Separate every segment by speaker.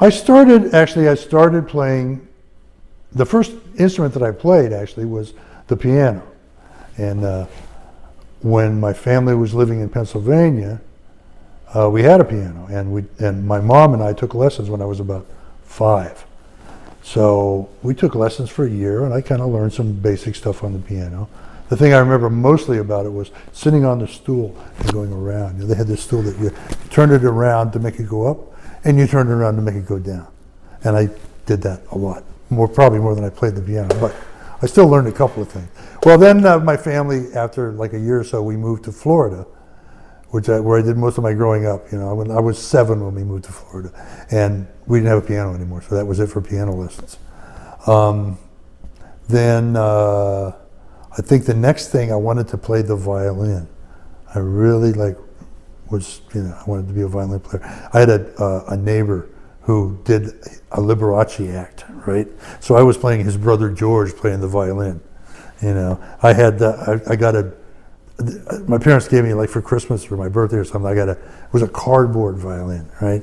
Speaker 1: I started playing, the first instrument that I played actually was the piano. And when my family was living in Pennsylvania, we had a piano, and my mom and I took lessons when I was about 5. So we took lessons for a year, and I kind of learned some basic stuff on the piano. The thing I remember mostly about it was sitting on the stool and going around. They had this stool that you turned it around to make it go up, and you turned it around to make it go down. And I did that a lot, probably more than I played the piano, but I still learned a couple of things. Well, then my family, after like a year or so, we moved to Florida, where I did most of my growing up. When I was 7 when we moved to Florida, and we didn't have a piano anymore, so that was it for piano lessons. Then I think the next thing I wanted to play the violin. I really I wanted to be a violin player. I had a neighbor who did a Liberace act, right? So I was playing his brother George playing the violin. I got my parents gave me, like, for Christmas or my birthday or something, it was a cardboard violin, right?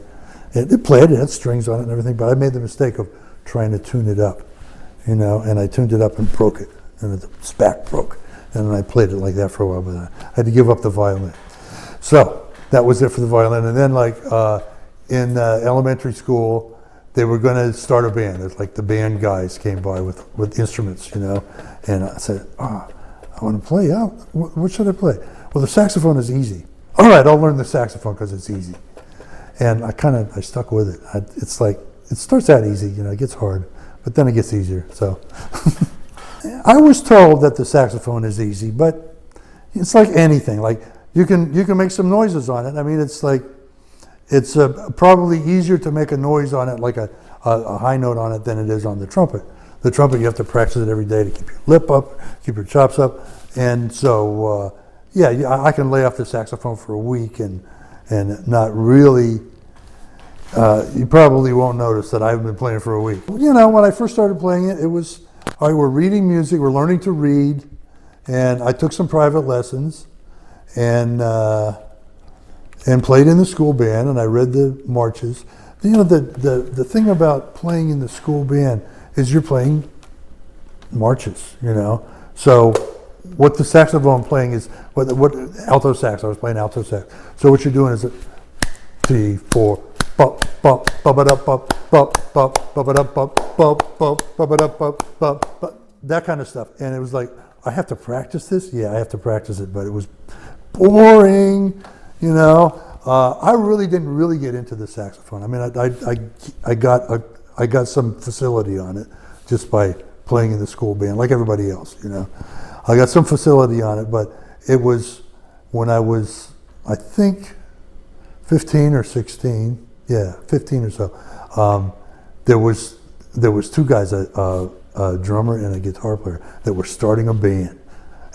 Speaker 1: It played, it had strings on it and everything, but I made the mistake of trying to tune it up, and I tuned it up and broke it, and the back broke. And then I played it like that for a while, but I had to give up the violin. So that was it for the violin. And then, in elementary school, they were going to start a band. It's like the band guys came by with instruments, and I said, I want to play. What should I play? Well, the saxophone is easy. All right, I'll learn the saxophone because it's easy. And I stuck with it. It's like, it starts out easy, it gets hard, but then it gets easier. So I was told that the saxophone is easy, but it's like anything. Like, you can make some noises on it. I mean, it's probably easier to make a noise on it, like a high note on it, than it is on the trumpet. The trumpet, you have to practice it every day to keep your lip up, keep your chops up. And so, I can lay off the saxophone for a week and not really, you probably won't notice that I haven't been playing for a week. When I first started playing it, we're reading music, we're learning to read, and I took some private lessons, and played in the school band, and I read the marches. The thing about playing in the school band is you're playing marches, So what the saxophone playing is, what alto sax, I was playing alto sax. So what you're doing is 3, 4, bop, bop, bop it up, bop, bop, bop, bop it up, bop, bop, bop, bop it up, bop, bop, that kind of stuff. And it was like, I have to practice this? Yeah, I have to practice it, but it was boring, I really didn't really get into the saxophone. I mean, I got some facility on it just by playing in the school band, like everybody else, I got some facility on it, but it was when I was, I think, 15 or 16, 15 or so. There was 2 guys, a drummer and a guitar player, that were starting a band,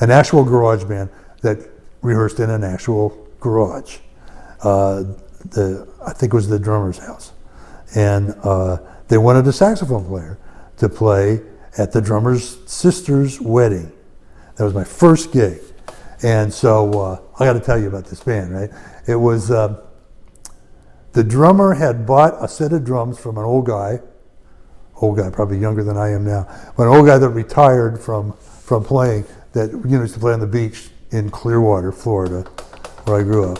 Speaker 1: an actual garage band that rehearsed in an actual garage. I think it was the drummer's house. And they wanted a saxophone player to play at the drummer's sister's wedding. That was my first gig. And so I got to tell you about this band, right? It was, the drummer had bought a set of drums from an old guy, probably younger than I am now, but an old guy that retired from playing, that used to play on the beach in Clearwater, Florida, where I grew up.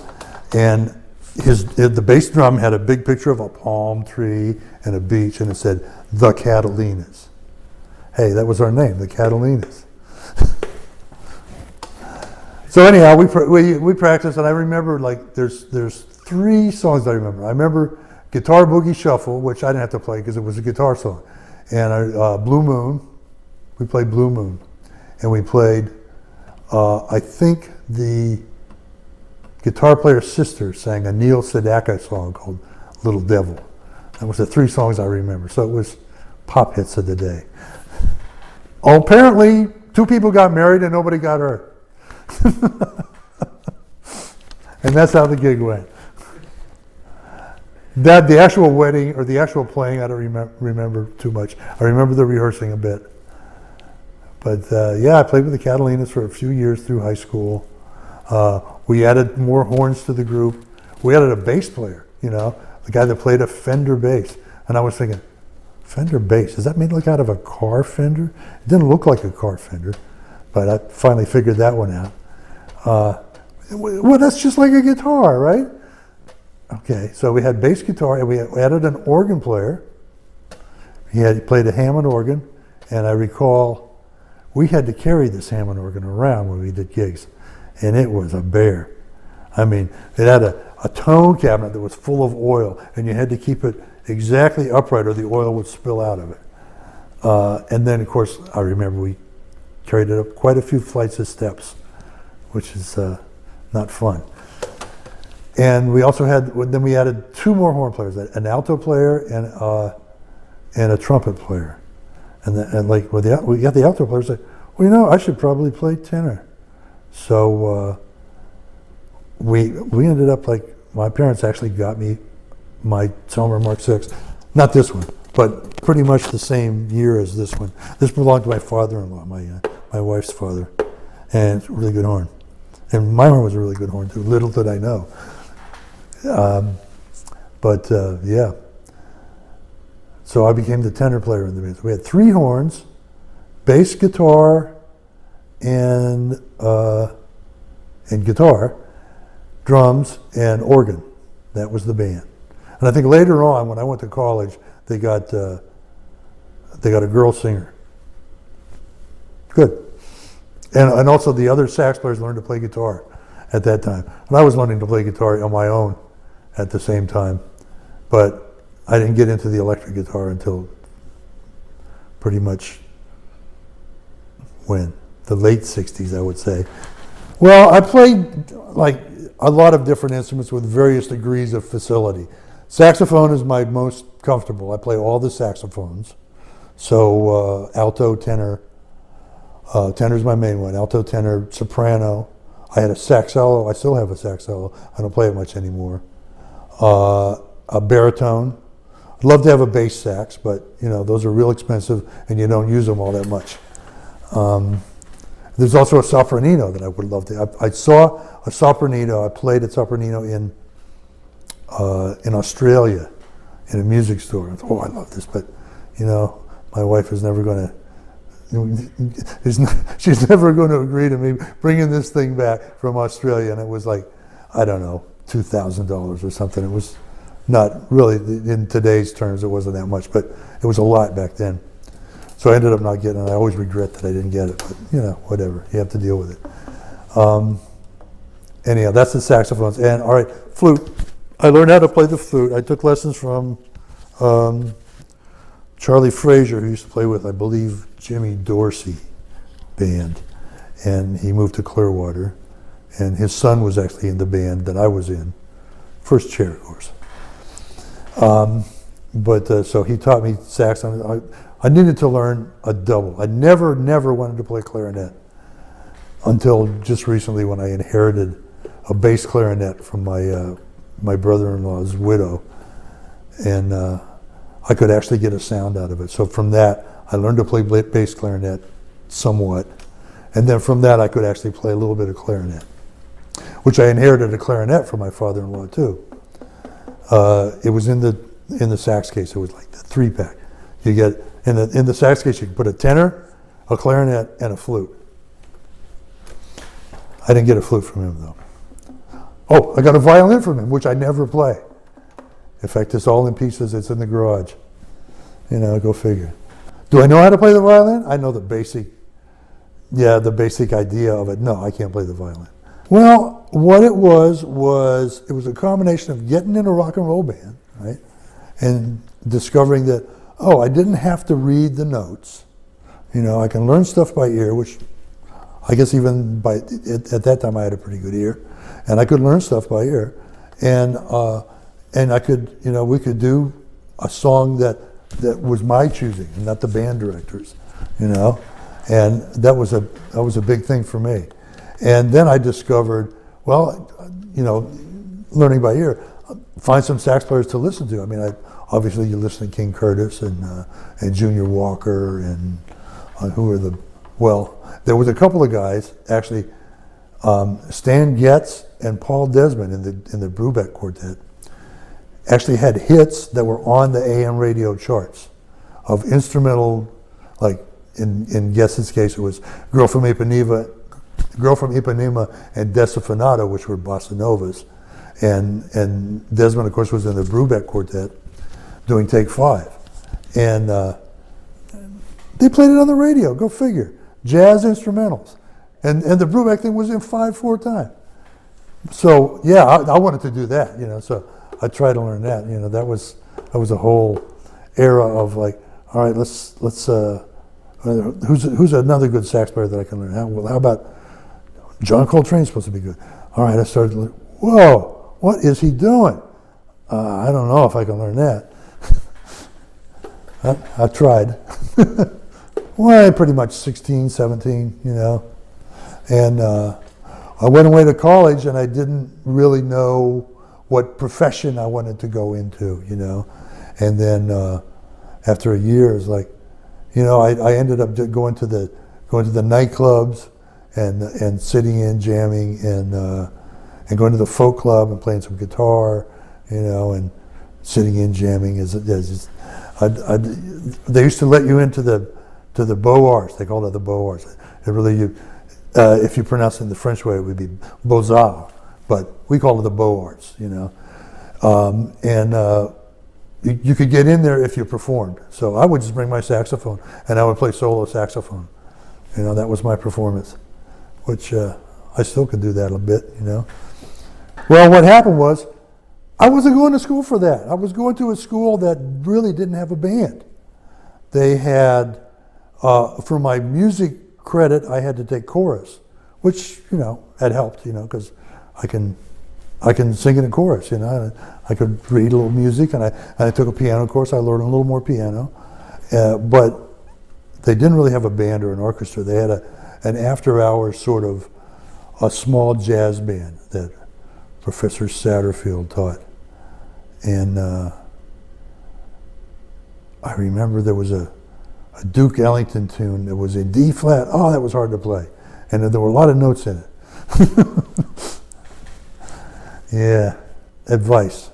Speaker 1: And the bass drum had a big picture of a palm tree and a beach, and it said, "The Catalinas." Hey, that was our name, the Catalinas. So anyhow, we practiced, and I remember, there's 3 songs I remember. I remember Guitar Boogie Shuffle, which I didn't have to play because it was a guitar song, and Blue Moon. We played Blue Moon, and we played, I think the guitar player's sister sang a Neil Sedaka song called Little Devil. That was the 3 songs I remember. So it was pop hits of the day. Oh, apparently 2 people got married and nobody got hurt. And that's how the gig went. The actual wedding or the actual playing, I don't remember too much. I remember the rehearsing a bit. But I played with the Catalinas for a few years through high school. We added more horns to the group. We added a bass player, the guy that played a Fender bass. And I was thinking, Fender bass, is that made like out of a car fender? It didn't look like a car fender, but I finally figured that one out. Well, that's just like a guitar, right? Okay, so we had bass guitar, and we added an organ player. He played a Hammond organ, and I recall we had to carry this Hammond organ around when we did gigs, and it was a bear. I mean, it had a tone cabinet that was full of oil, and you had to keep it exactly upright or the oil would spill out of it. And then, of course, I remember we carried it up quite a few flights of steps, which is not fun. And we also then we added 2 more horn players, an alto player and a trumpet player. And like, we got the alto player, said, well, I should probably play tenor. So we ended up, like, my parents actually got me my Selmer Mark VI. Not this one, but pretty much the same year as this one. This belonged to my father-in-law, my wife's father. And it's a really good horn. And my horn was a really good horn too, little did I know. Yeah. So I became the tenor player in the band. So we had 3 horns, bass guitar, and guitar, drums, and organ. That was the band. And I think later on, when I went to college, they got a girl singer. Good. And also the other sax players learned to play guitar at that time. And I was learning to play guitar on my own at the same time. But I didn't get into the electric guitar until pretty much when? The late 60s, I would say. Well, I played like a lot of different instruments with various degrees of facility. Saxophone is my most comfortable. I play all the saxophones. So alto, tenor. Tenor is my main one. Alto, tenor, soprano. I had a saxello. I still have a saxello. I don't play it much anymore. A baritone. I'd love to have a bass sax, but those are real expensive and you don't use them all that much. There's also a sopranino that I would love to. I saw a sopranino. I played a sopranino in Australia in a music store. I thought, I love this, but my wife is never going to. She's never going to agree to me bringing this thing back from Australia, and it was like, I don't know, $2,000 or something. It was not really, in today's terms, it wasn't that much, but it was a lot back then. So I ended up not getting it. I always regret that I didn't get it, but whatever. You have to deal with it. Anyhow, that's the saxophones. And all right, flute. I learned how to play the flute. I took lessons from Charlie Frazier, who used to play with, I believe, Jimmy Dorsey band. And he moved to Clearwater. And his son was actually in the band that I was in. First chair, of course. So he taught me sax. I needed to learn a double. I never wanted to play clarinet until just recently when I inherited a bass clarinet from my brother-in-law's widow. And I could actually get a sound out of it. So from that, I learned to play bass clarinet somewhat. And then from that, I could actually play a little bit of clarinet, which I inherited a clarinet from my father-in-law too. It was in the sax case. It was like the 3-pack. You get in the sax case, you can put a tenor, a clarinet, and a flute. I didn't get a flute from him though. Oh, I got a violin from him, which I never play. In fact, it's all in pieces. It's in the garage. Go figure. Do I know how to play the violin? I know the basic idea of it. No, I can't play the violin. Well, what it was it was a combination of getting in a rock and roll band, right? And discovering that, I didn't have to read the notes. I can learn stuff by ear, which I guess even at that time I had a pretty good ear. And I could learn stuff by ear. And I could, we could do a song that was my choosing, and not the band director's, And that was a big thing for me. And then I discovered, learning by ear, find some sax players to listen to. I mean, obviously you listen to King Curtis and Junior Walker and there was a couple of guys, actually, Stan Getz and Paul Desmond in the Brubeck Quartet. actually had hits that were on the AM radio charts of instrumental, like in Guess's case, it was Girl from Ipanema and Desafinado, which were bossa novas. And Desmond, of course, was in the Brubeck Quartet doing Take 5. And they played it on the radio, go figure. Jazz instrumentals. And the Brubeck thing was in 5/4 time. So yeah, I wanted to do that, so I tried to learn that. That was a whole era of like, all right, let's who's another good sax player that I can learn? How about John Coltrane's supposed to be good? All right, I started like, whoa, what is he doing? I don't know if I can learn that. I tried. Well, pretty much 16, 17, and I went away to college and I didn't really know what profession I wanted to go into, and then after a year, it was like, I ended up going to the nightclubs and sitting in jamming and going to the folk club and playing some guitar, and sitting in jamming they used to let you into the Beaux-Arts. They called it the Beaux-Arts. It really, if you pronounce it in the French way, it would be Beaux-Arts, but we call it the Beaux-Arts, you could get in there if you performed. So I would just bring my saxophone and I would play solo saxophone. That was my performance, which I still could do that a bit, Well, what happened was, I wasn't going to school for that. I was going to a school that really didn't have a band. They had, for my music credit, I had to take chorus, which, had helped, because I can sing in a chorus, I could read a little music, and I took a piano course. I learned a little more piano, but they didn't really have a band or an orchestra. They had an after-hours sort of a small jazz band that Professor Satterfield taught, and I remember there was a Duke Ellington tune that was in D flat. Oh, that was hard to play, and there were a lot of notes in it. Yeah, advice.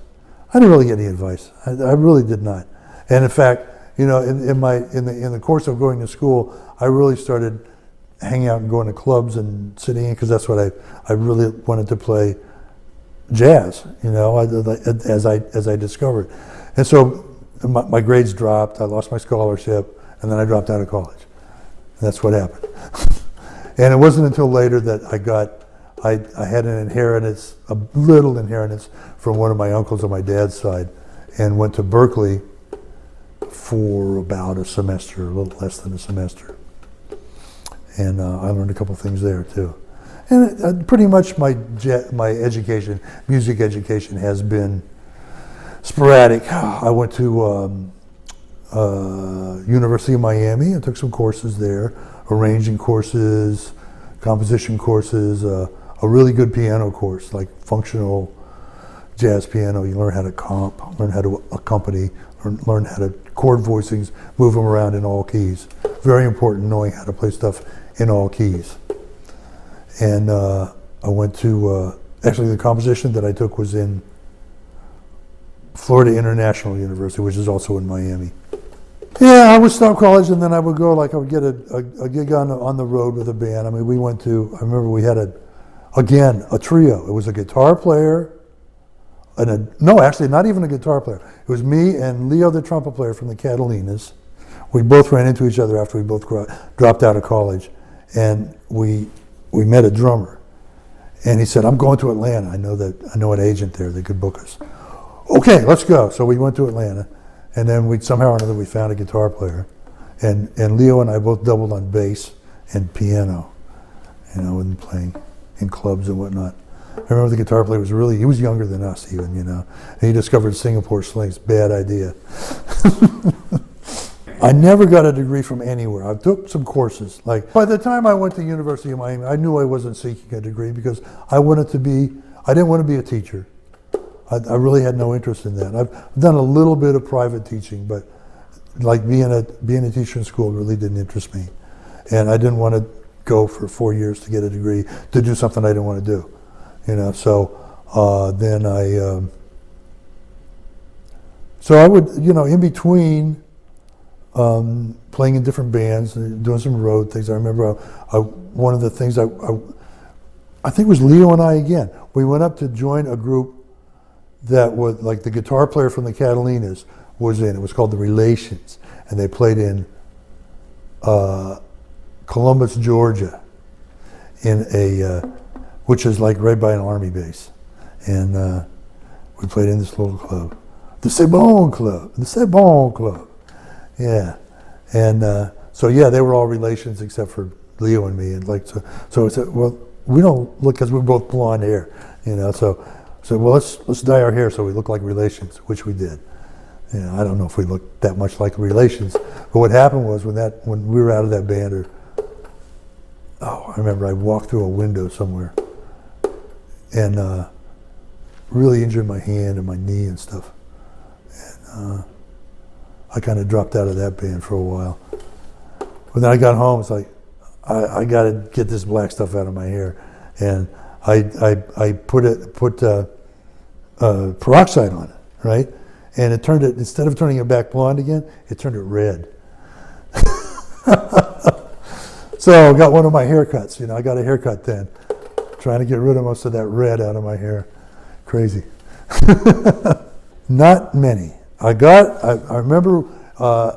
Speaker 1: I didn't really get any advice. I really did not. And in fact, in the course of going to school, I really started hanging out and going to clubs and sitting in, because that's what I really wanted to play jazz. As I discovered, and so my grades dropped. I lost my scholarship, and then I dropped out of college. And that's what happened. And it wasn't until later that I had a little inheritance from one of my uncles on my dad's side, and went to Berkeley for about a semester, a little less than a semester. And I learned a couple things there too. And pretty much my education, music education, has been sporadic. I went to University of Miami. I took some courses there, arranging courses, composition courses, a really good piano course, like functional jazz piano. You learn how to comp, learn how to accompany, learn how to chord voicings, move them around in all keys. Very important, knowing how to play stuff in all keys. And I went to, actually the composition that I took was in Florida International University, which is also in Miami. Yeah, I would stop college and then I would go, I would get a gig on the road with a band. I mean, I remember we had a trio. It was a guitar player, actually not even a guitar player. It was me and Leo, the trumpet player from the Catalinas. We both ran into each other after we both dropped out of college, and we met a drummer, and he said, "I'm going to Atlanta. I know an agent there that could book us." Okay, let's go. So we went to Atlanta, and then somehow or another we found a guitar player, and Leo and I both doubled on bass and piano, and playing in clubs and whatnot. I remember the guitar player he was younger than us even, and he discovered Singapore slings. Bad idea. I never got a degree from anywhere. I took some courses. By the time I went to University of Miami, I knew I wasn't seeking a degree because I didn't want to be a teacher. I really had no interest in that. I've done a little bit of private teaching, but being a teacher in school really didn't interest me. And I didn't want to go for 4 years to get a degree to do something I didn't want to do. So then So I would, in between playing in different bands and doing some road things. I remember one of the things I think it was Leo and I again. We went up to join a group that was like the guitar player from the Catalinas was in. It was called the Relations, and they played in Columbus, Georgia, in which is like right by an army base, and we played in this little club, the Sebon Club. Yeah, and so yeah, they were all relations except for Leo and me, and like so I said, well, we don't look because we're both blonde hair, So well, let's dye our hair so we look like relations, which we did. I don't know if we looked that much like relations, but what happened was when we were out of that band, I remember I walked through a window somewhere, and really injured my hand and my knee and stuff, and I kind of dropped out of that band for a while. But then I got home, it's like, I got to get this black stuff out of my hair. And I put peroxide on it, right? And it turned it, instead of turning it back blonde again, it turned it red. So I got one of my haircuts, I got a haircut then, trying to get rid of most of that red out of my hair. Crazy. Not many. I remember I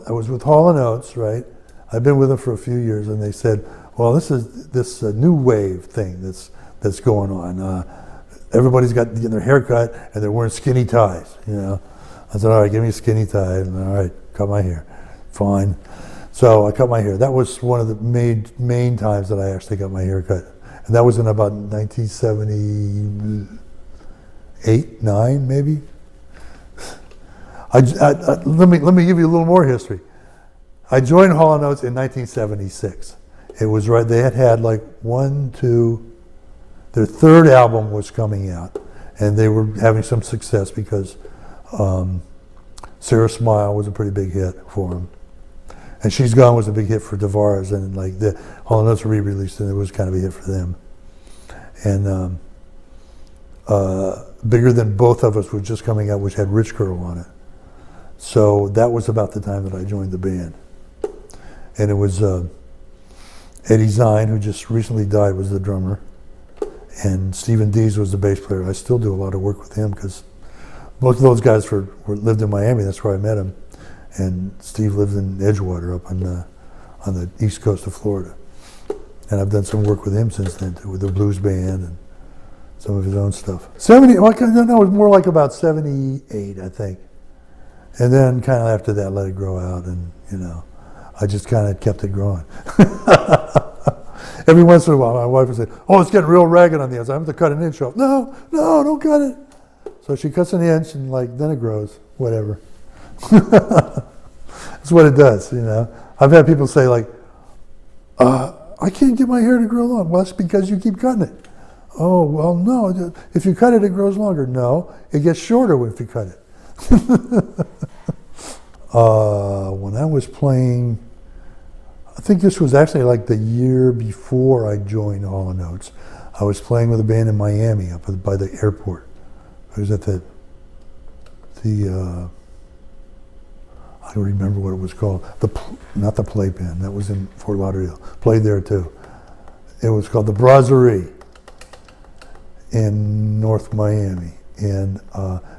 Speaker 1: was with Hall Notes, right? I've been with them for a few years, and they said, well, this is this new wave thing that's going on. Everybody's getting their hair cut, and they're wearing skinny ties, I said, all right, give me a skinny tie, and all right, cut my hair. Fine. So I cut my hair. That was one of the main times that I actually got my hair cut. And that was in about 1978, 9 maybe. Let me give you a little more history. I joined Hall Notes in 1976. It was right, they had like their third album was coming out, and they were having some success because Sarah Smile was a pretty big hit for them. And She's Gone was a big hit for Tavares, and like the Hall Notes re-released, and it was kind of a hit for them. And Bigger Than Both of Us was just coming out, which had Rich Girl on it. So that was about the time that I joined the band. And it was Eddie Zine, who just recently died, was the drummer. And Stephen Dees was the bass player. I still do a lot of work with him because most of those guys lived in Miami. That's where I met him. And Steve lived in Edgewater up on the east coast of Florida. And I've done some work with him since then, too, with the blues band and some of his own stuff. It was more like about 78, I think. And then kind of after that, let it grow out, and, I just kind of kept it growing. Every once in a while, my wife would say, oh, it's getting real ragged on the ends. I have to cut an inch off. No, don't cut it. So she cuts an inch, and then it grows, whatever. That's what it does, I've had people say, I can't get my hair to grow long. Well, that's because you keep cutting it. Oh, well, no. If you cut it, it grows longer. No, it gets shorter if you cut it. When I was playing, I think this was actually like the year before I joined Hall Notes. I was playing with a band in Miami up by the airport. I was at I don't remember what it was called. Not the Playpen. That was in Fort Lauderdale. Played there too. It was called the Brasserie in North Miami, and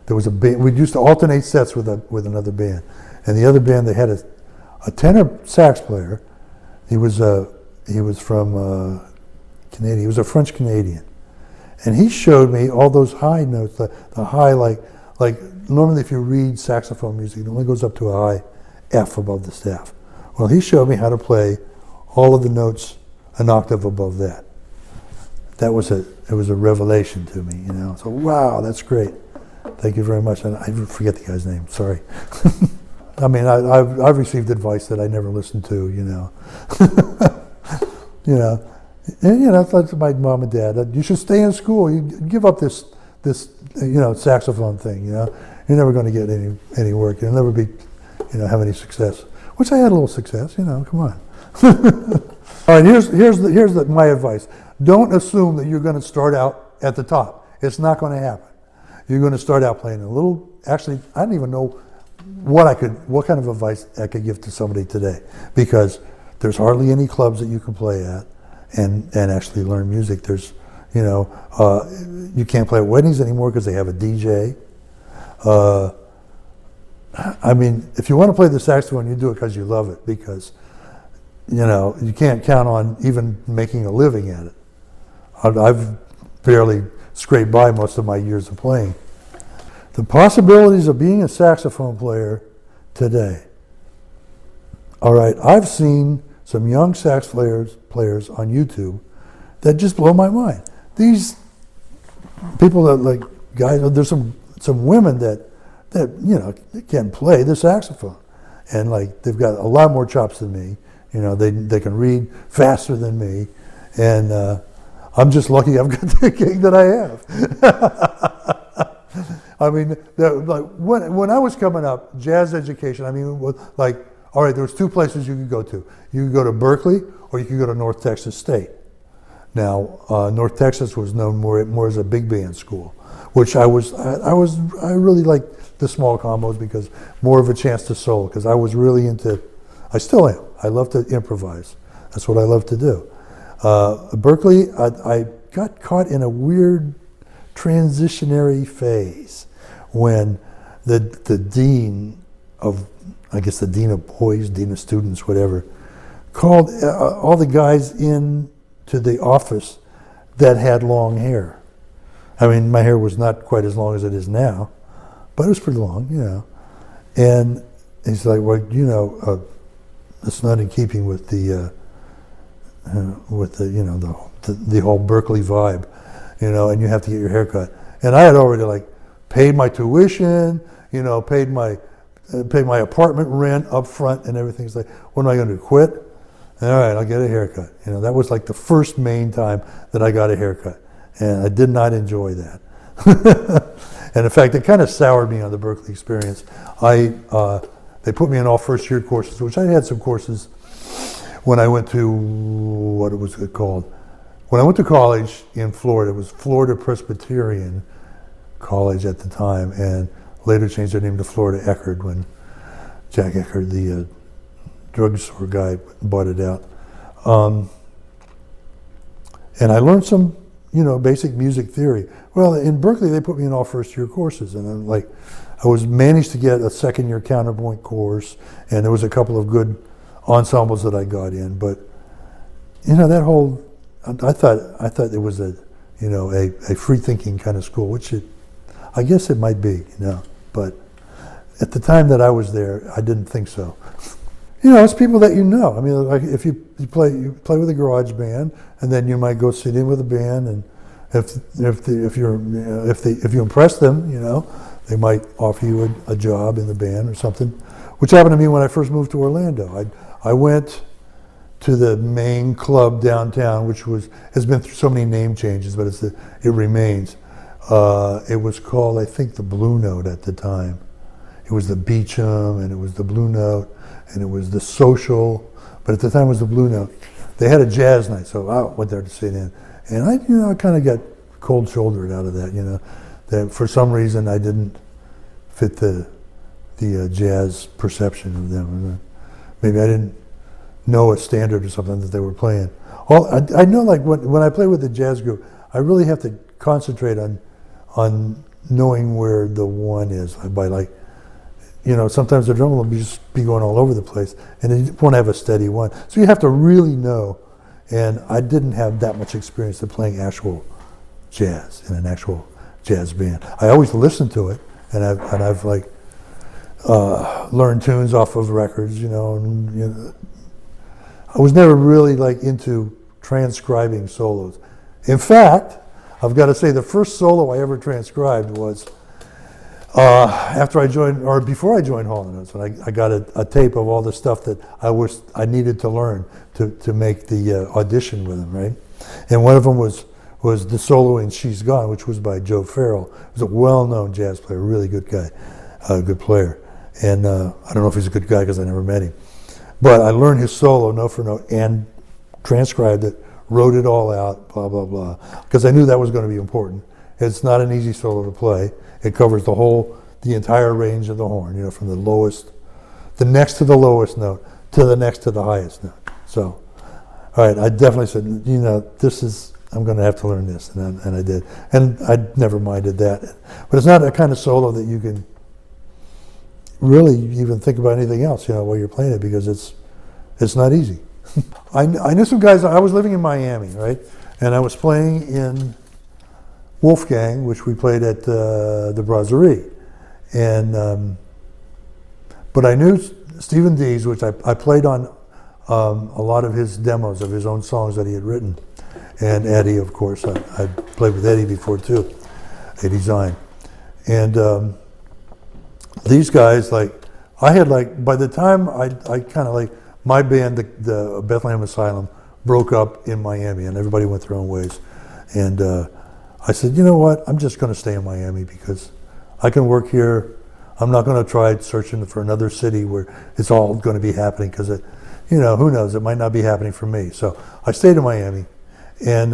Speaker 1: there was a band. We used to alternate sets with another band, and the other band, they had a tenor sax player. He was from Canada. He was a French Canadian, and he showed me all those high notes, the high like normally if you read saxophone music, it only goes up to a high F above the staff. Well, he showed me how to play all of the notes an octave above that. It was a revelation to me, So wow, that's great. Thank you very much. And I forget the guy's name. Sorry. I mean, I've received advice that I never listened to, And that's my mom and dad. You should stay in school. You give up this saxophone thing. You're never going to get any work. You'll never be, have any success. Which I had a little success. Come on. All right. My advice. Don't assume that you're going to start out at the top. It's not going to happen. you're going to start out playing a little. Actually, I don't even know what kind of advice I could give to somebody today, because there's hardly any clubs that you can play at and actually learn music. There's, you can't play at weddings anymore because they have a DJ. I mean, if you want to play the saxophone, you do it because you love it, because, you can't count on even making a living at it. I've barely scraped by most of my years of playing. The possibilities of being a saxophone player today. All right, I've seen some young sax players on YouTube that just blow my mind. These people that, like, guys, there's some women that can play the saxophone, and like they've got a lot more chops than me. They can read faster than me, and I'm just lucky I've got the gig that I have. I mean, when I was coming up, Jazz Education, I mean, like, all right, there was two places you could go to. You could go to Berkeley, or you could go to North Texas State. Now, North Texas was known more as a big band school, which I really liked the small combos, because more of a chance to solo, because I was really I still am. I love to improvise. That's what I love to do. Berkeley, I got caught in a weird transitionary phase when the dean of, I guess the dean of boys, dean of students, whatever, called all the guys in to the office that had long hair. I mean, my hair was not quite as long as it is now, but it was pretty long, And he's like, well, it's not in keeping with the whole Berkeley vibe, and you have to get your hair cut. And I had already paid my tuition, paid my apartment rent up front and everything. It's like, what am I going to do, quit? All right, I'll get a haircut. That was like the first main time that I got a haircut, and I did not enjoy that. And in fact, it kind of soured me on the Berkeley experience. They put me in all first-year courses, which I had some courses when I went to, what was it called? When I went to college in Florida, it was Florida Presbyterian College at the time, and later changed their name to Florida Eckerd when Jack Eckerd, the drugstore guy, bought it out. And I learned some, basic music theory. Well, in Berkeley, they put me in all first-year courses, and then I managed to get a second-year counterpoint course, and there was a couple of good ensembles that I got in. But that whole, I thought it was a free-thinking kind of school, which I guess it might be, But at the time that I was there, I didn't think so. It's people that I mean, like if you play with a garage band, and then you might go sit in with a band, and if you impress them, they might offer you a job in the band or something, which happened to me when I first moved to Orlando. I went to the main club downtown, which has been through so many name changes, but it remains. It was called, I think, the Blue Note at the time. It was the Beecham, and it was the Blue Note, and it was the Social, but at the time it was the Blue Note. They had a jazz night, so I went there to sit in, and I kind of got cold-shouldered out of that. That for some reason I didn't fit the jazz perception of them. Maybe I didn't know a standard or something that they were playing. I know, like when I play with the jazz group, I really have to concentrate on knowing where the one is by sometimes the drum will just be going all over the place, and it won't have a steady one. So you have to really know, and I didn't have that much experience of playing actual jazz in an actual jazz band. I always listened to it, and I've learned tunes off of records, and I was never really into transcribing solos. In fact, I've got to say the first solo I ever transcribed was after I joined, or before I joined Halla Notes, when I got a tape of all the stuff that I needed to learn to make the audition with him, right? And one of them was the solo in She's Gone, which was by Joe Farrell. He was a well-known jazz player, really good guy, good player. And I don't know if he's a good guy because I never met him. But I learned his solo note for note and transcribed it, wrote it all out, blah, blah, blah, because I knew that was going to be important. It's not an easy solo to play. It covers the entire range of the horn, you know, from the lowest, the next to the lowest note to the next to the highest note. So, all right, I definitely said, you know, I'm going to have to learn this, and I did. And I never minded that. But it's not a kind of solo that you can really even think about anything else, you know, while you're playing it, because it's not easy. I knew some guys. I was living in Miami, right? And I was playing in Wolfgang, which we played at the Brasserie. And but I knew Stephen Dees, which I played on a lot of his demos of his own songs that he had written. And Eddie, of course. I played with Eddie before too, Eddie Zine. And these guys, like, I had, like, by the time I kind of, like, my band, the Bethlehem Asylum, broke up in Miami, and everybody went their own ways. And I said, you know what, I'm just going to stay in Miami because I can work here. I'm not going to try searching for another city where it's all going to be happening, because, you know, who knows, it might not be happening for me. So I stayed in Miami. And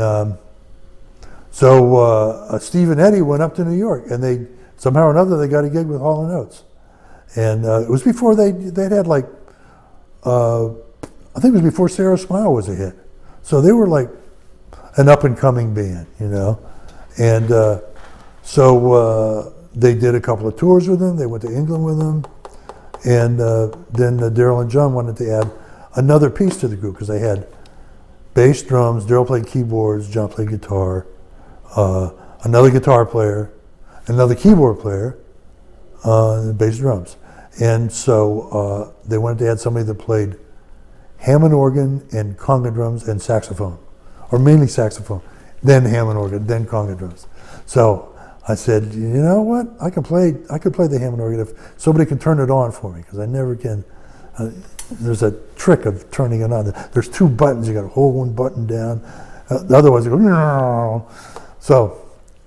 Speaker 1: so Steve and Eddie went up to New York, and they, somehow or another, they got a gig with Halla Notes. And it was before they'd had, like, I think it was before Sarah Smile was a hit. So they were like an up-and-coming band, you know. And so they did a couple of tours with them. They went to England with them. And then Daryl and John wanted to add another piece to the group, because they had bass, drums, Daryl played keyboards, John played guitar, another guitar player, another keyboard player, and bass, drums. And so they wanted to add somebody that played Hammond organ and conga drums and saxophone, or mainly saxophone, then Hammond organ, then conga drums. So I said, you know what? I could play the Hammond organ if somebody can turn it on for me, because I never can. There's a trick of turning it on. There's two buttons. You got to hold one button down. Otherwise, you go. So,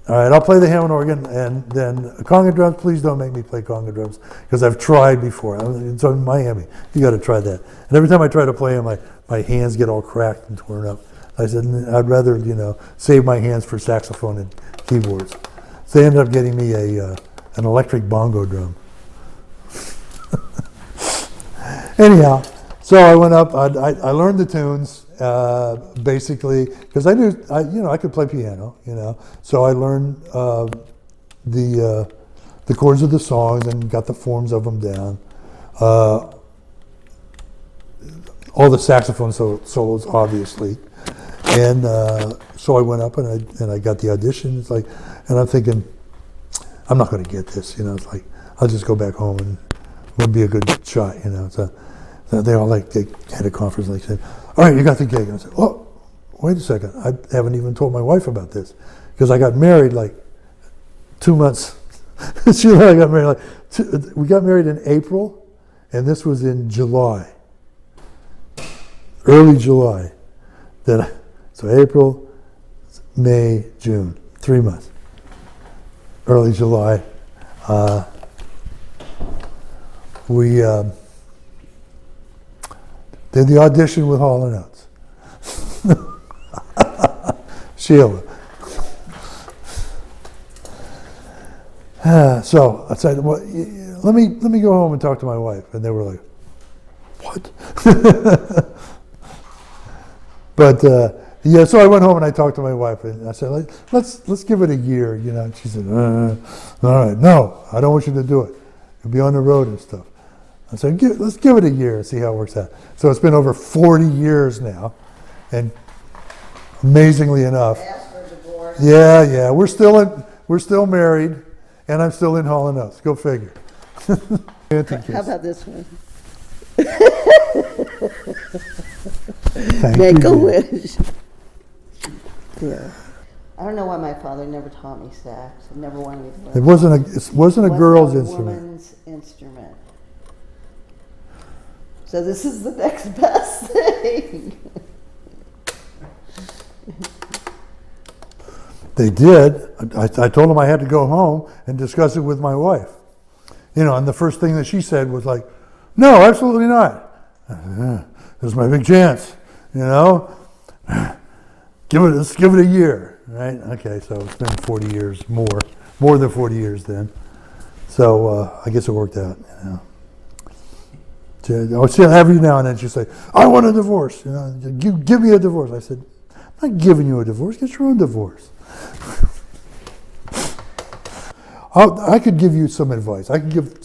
Speaker 1: all right, I'll play the Hammond organ, and then conga drums. Please don't make me play conga drums, because I've tried before. It's in Miami. You got to try that. And every time I try to play them, my hands get all cracked and torn up. I said, I'd rather, you know, save my hands for saxophone and keyboards. So they ended up getting me an electric bongo drum. Anyhow, so I went up. I learned the tunes basically, because I knew I could play piano, you know. So I learned the chords of the songs and got the forms of them down. All the saxophone solos, obviously. And so I went up and I got the audition. It's like, and I'm thinking, I'm not going to get this, you know. It's like, I'll just go back home and it would be a good shot, you know. So they all they had a conference and they said, all right, you got the gig. And I said, oh, wait a second. I haven't even told my wife about this, because I got married like 2 months. She and I got married we got married in April, and this was in July, early July. So April, May, June, 3 months. Early July, we did the audition with Hall Notes. Sheila. So I said, well, let me go home and talk to my wife. And they were like, what? But yeah, so I went home and I talked to my wife, and I said, let's give it a year, you know. And she said, all right, no, I don't want you to do it. You'll be on the road and stuff. I said, let's give it a year and see how it works out. So it's been over 40 years now, and amazingly enough, yeah, we're still married, and I'm still in Hall Notes. Go figure.
Speaker 2: How about this one?
Speaker 1: Make
Speaker 2: a wish. Yeah. I don't know why my father never taught me sax. He never wanted me to learn.
Speaker 1: It wasn't a girl's instrument.
Speaker 2: Woman's instrument. So this is the next best thing.
Speaker 1: They did. I told them I had to go home and discuss it with my wife. You know, and the first thing that she said was like, no, absolutely not. This is my big chance, you know. Let's give it a year. right? Okay, so it's been 40 years more than 40 years then. So I guess it worked out, you know. Every now and then she'll say, I want a divorce. You know, give me a divorce. I said, I'm not giving you a divorce. Get your own divorce. I could give you some advice. I could give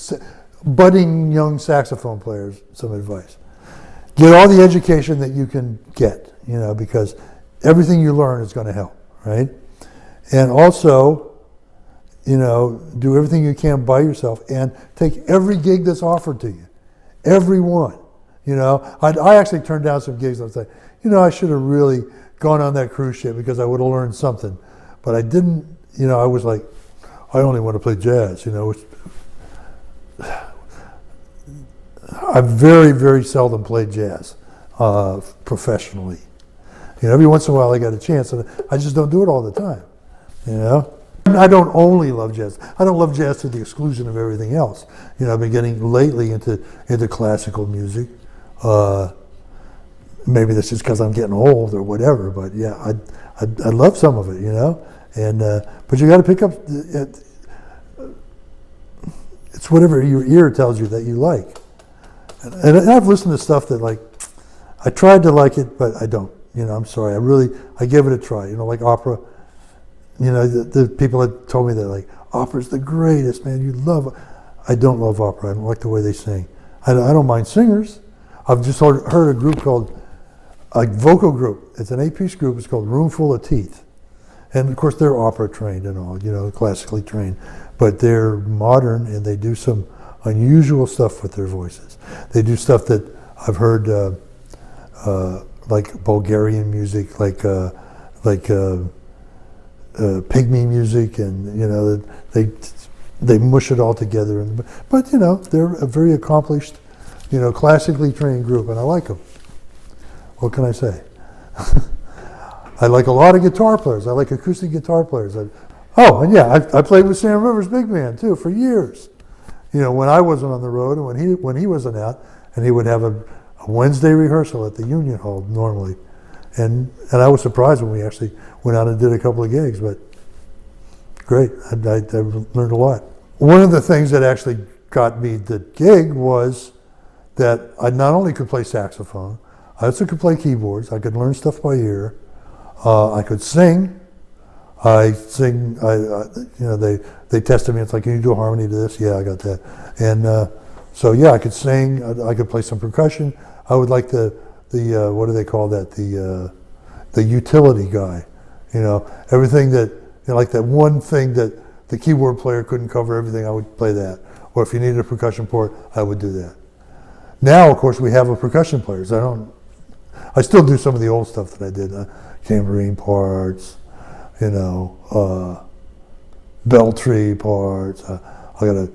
Speaker 1: budding young saxophone players some advice. Get all the education that you can get, you know, because everything you learn is going to help, right? And also, you know, do everything you can by yourself and take every gig that's offered to you. Every one. You know, I actually turned down some gigs. I was like, you know, I should have really gone on that cruise ship because I would have learned something. But I didn't, you know, I was like, I only want to play jazz, you know. I've very, very seldom played jazz professionally. You know, every once in a while I got a chance, and I just don't do it all the time, you know. I don't only love jazz. I don't love jazz to the exclusion of everything else. You know, I've been getting lately into classical music. Maybe that's just because I'm getting old or whatever. But yeah, I love some of it. You know, and but you got to pick up. It's whatever your ear tells you that you like. And I've listened to stuff that like I tried to like it, but I don't. You know, I'm sorry. I give it a try. You know, like opera. You know, the people that told me that, like, opera's the greatest, man. You love it. I don't love opera. I don't like the way they sing. I don't mind singers. I've just heard a group called, a vocal group. It's an 8-piece group. It's called Room Full of Teeth. And, of course, they're opera trained and all, you know, classically trained. But they're modern, and they do some unusual stuff with their voices. They do stuff that I've heard, like Bulgarian music, like pygmy music, and you know they mush it all together. But you know they're a very accomplished, you know, classically trained group, and I like them. What can I say? I like a lot of guitar players. I like acoustic guitar players. And yeah, I played with Sam Rivers' big band too for years. You know, when I wasn't on the road and when he wasn't out, and he would have a Wednesday rehearsal at the Union Hall normally. And I was surprised when we actually went out and did a couple of gigs, but great. I learned a lot. One of the things that actually got me the gig was that I not only could play saxophone, I also could play keyboards. I could learn stuff by ear. I could sing. You know, they tested me. It's like, can you do a harmony to this? Yeah, I got that. And so yeah, I could sing. I could play some percussion. I would like the what do they call that? The utility guy. You know, everything that, you know, like that one thing that the keyboard player couldn't cover everything, I would play that. Or if you needed a percussion port, I would do that. Now, of course, we have a percussion players. I still do some of the old stuff that I did, tambourine parts, you know, bell tree parts. I got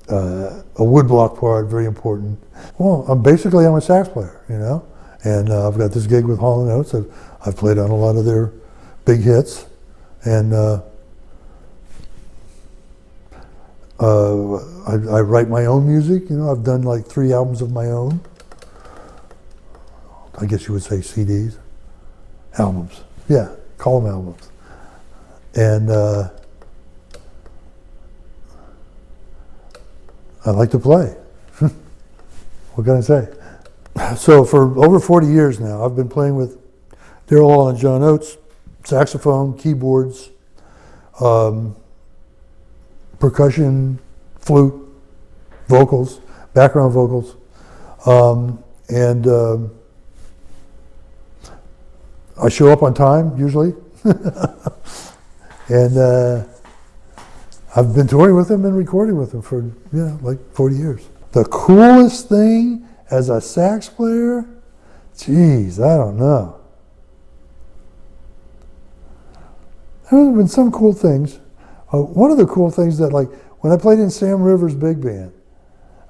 Speaker 1: a woodblock part, very important. Well, I'm a sax player, you know, and I've got this gig with Halla Notes. I've played on a lot of their big hits, and I write my own music. You know, I've done like 3 albums of my own. I guess you would say CDs, albums. Yeah, call them albums. And I like to play. What can I say? So for over 40 years now, I've been playing with Daryl and John Oates, saxophone, keyboards, percussion, flute, vocals, background vocals, and I show up on time usually, and I've been touring with them and recording with them for like 40 years. The coolest thing as a sax player, geez, I don't know. There have been some cool things. One of the cool things that, like, when I played in Sam Rivers' big band,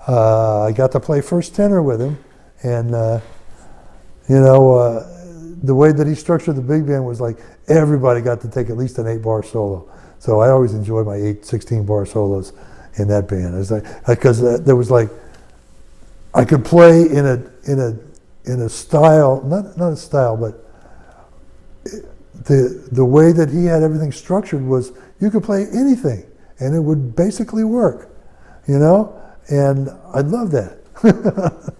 Speaker 1: I got to play first tenor with him, and the way that he structured the big band was like everybody got to take at least an 8-bar solo. So I always enjoyed my 16-bar solos in that band. It's like, because there was like, I could play in a style, not a style, but the way that he had everything structured was you could play anything and it would basically work, you know? And I love that.